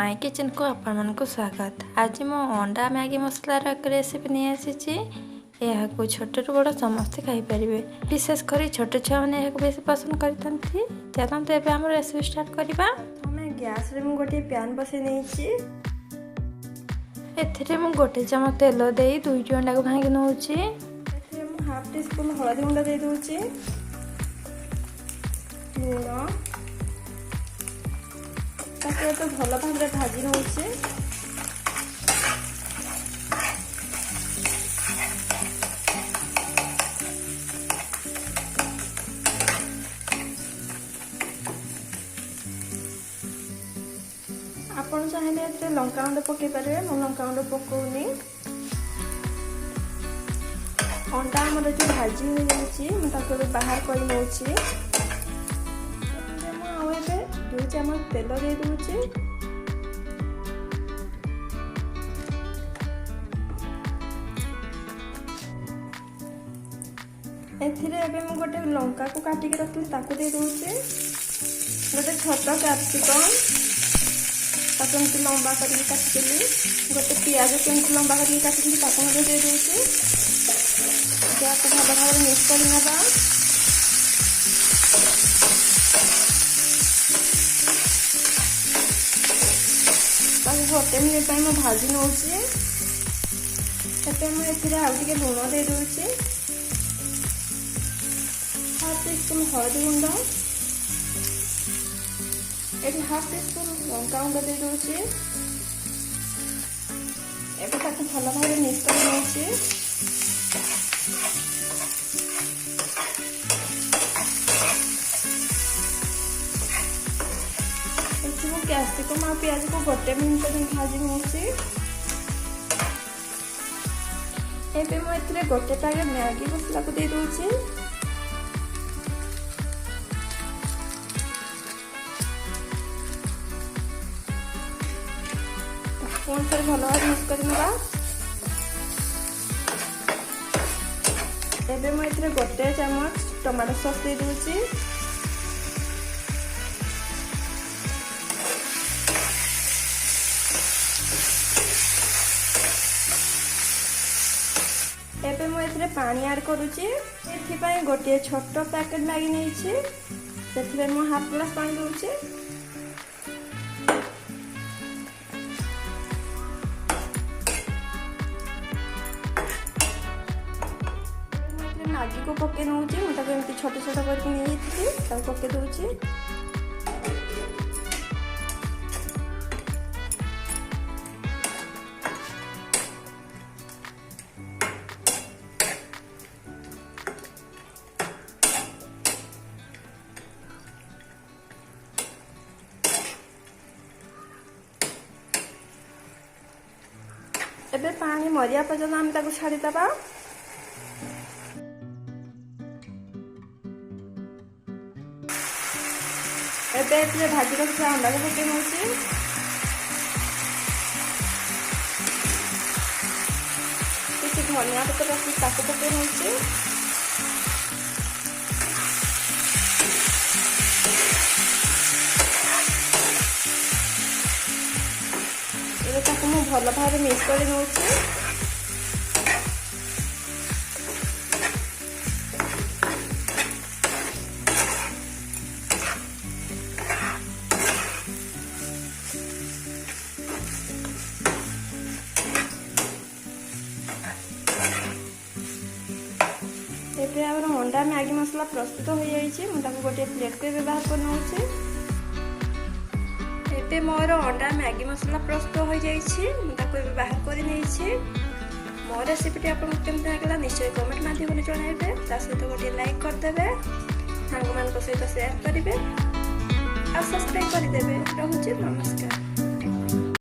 My kitchen को आपण को स्वागत। आज मो अंडा मैगी मसलार एक रेसिपी नहीं आसी। यह छोट बड़ समस्ते खाईपर, विशेषकर छोट छुआ मैंने बेस पसंद करते। चलते एवं आम रेसिपी स्टार्ट करवा। गैस रे गोटे पैन बसई नहीं, एथिरे मु गोटे चामच तेल दे 2टी अंडा को भांगी नौची। हाफ टी स्पून हलदी गुंड दे दूची, लुण ताकि तो भल भाव में भाजी नौचे। आपण चाहिए लंका गुंड पकई पारे, मो लंका गुंड पकाउनी। अंडा आमर जो भाजी हो जाए बाहर कर नौची। 2 चामच तेल दे दूची। एथिरे एबे मु गोटे लंका को काटी के रखली ताकू दे दूची। गोटे छोट कैप्सिकम ताकू एमती लंबा करके काटिली। गोटे पियाज को एमती लंबा करके काटिली ताकू दे दूची। याको भल भाव मिक्स कर नबा। गोटे मिनिट मैं भाजी नौची। मुझे आगे लुण दे दूची, हाफ टी स्पून हलदी गुंड, ये हाफ टी स्पून लंका गुंड दे दूची। एबे ताकू भल भाव मिक्स कर नौची। कैप्सिकम और प्याज को गोटे मिनट भाजी नौची। एबे मुझे गोटे पैकेट मैगी मसला को दे दूची। पुणी थे भल भाव मिक्स करवा। एबे मुझे गोटे चामच टमाटो सॉस दे दूची। एबे मु एथिरे पानी ऐड करूची। एथिपाई गोटे छोट पैकेट मैगी नैछि, सेथिरे मु हाफ ग्लास पानी दूची। मैगी को पके नौची, मु ताको एमती छोट छोट करके नै थी ताको पके दूची। एबे पानी मरिया पर्यंत आम ताको छाड़ी दबा। एबे एथिरे भाजी रखी अंडा को पके नौची। किसी धनिया पत्र रखी ताको पके नौची। मु भल भाव मिक्स कर नौची। एबे आमर अंडा मैगी मसला प्रस्तुत हो जाइए। मु ताको गोटे प्लेट को व्यवहार कर नौची। एबे मोर अंडा मैगी मसला प्रस्तुत हो जाइए, मुझे बाहर कर मो रेसिपी आपको केमती लगे निश्चय कमेंट माध्यम जनइबे। सहित गोटे लाइक करदे, सांग मान सहित शेयर करेंगे और सब्सक्राइब करदे। रोचे नमस्कार।